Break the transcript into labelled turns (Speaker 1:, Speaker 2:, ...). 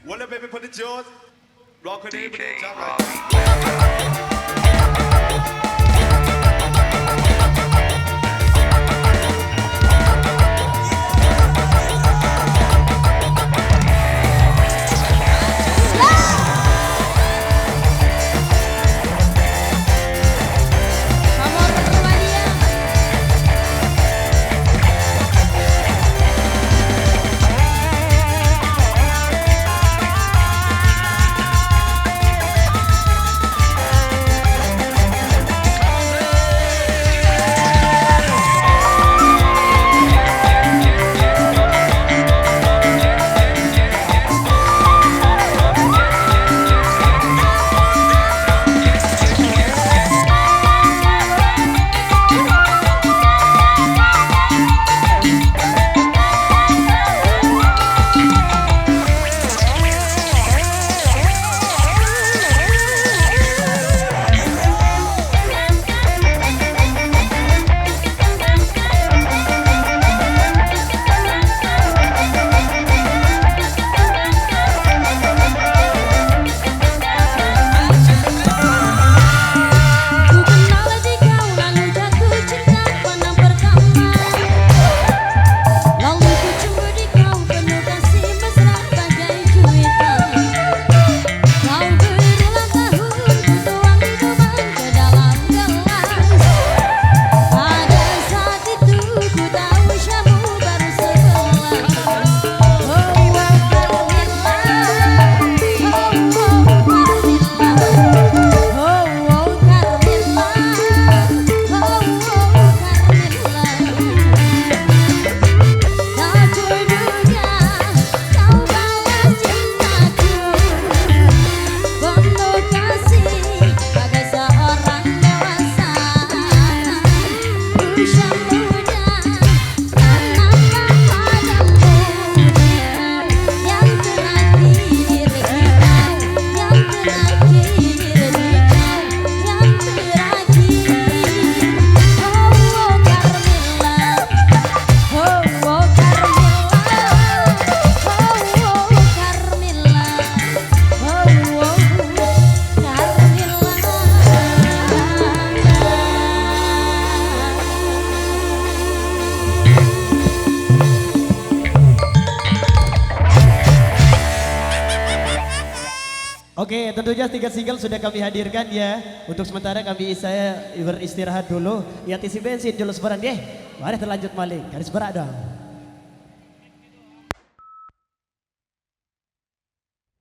Speaker 1: Well, baby, put the jaws. Rock with it, put
Speaker 2: DJ
Speaker 1: the jaws.
Speaker 2: Bobby.
Speaker 3: Vamos María. Ku kenal kau lalu jatuh cinta pandang pertama. Lalu ku cemburu di kau penuh kasih mesra bagai cuitan. Kau berulang tahun ku tuang minuman ke dalam gelas. Pada saat itu ku tahu syamu baru sebelas. Oh Carmilla, oh Carmilla. Oh Carmilla, oh Carmilla. Tak kuduga kau balas cintaku, penuh kasih bagai seorang dewasa. Usia muda tanamlah padamu yang terakhir di kau, yang terakhir di kau, yang terakhir. Oh Carmilla, oh Carmilla, oh Carmilla,
Speaker 4: Oke, tentunya 3 single sudah kami hadirkan ya. Untuk sementara saya beristirahat dulu. Ya isi bensin dulu sebarang deh. Mari terlanjut malik. Garis berat dong.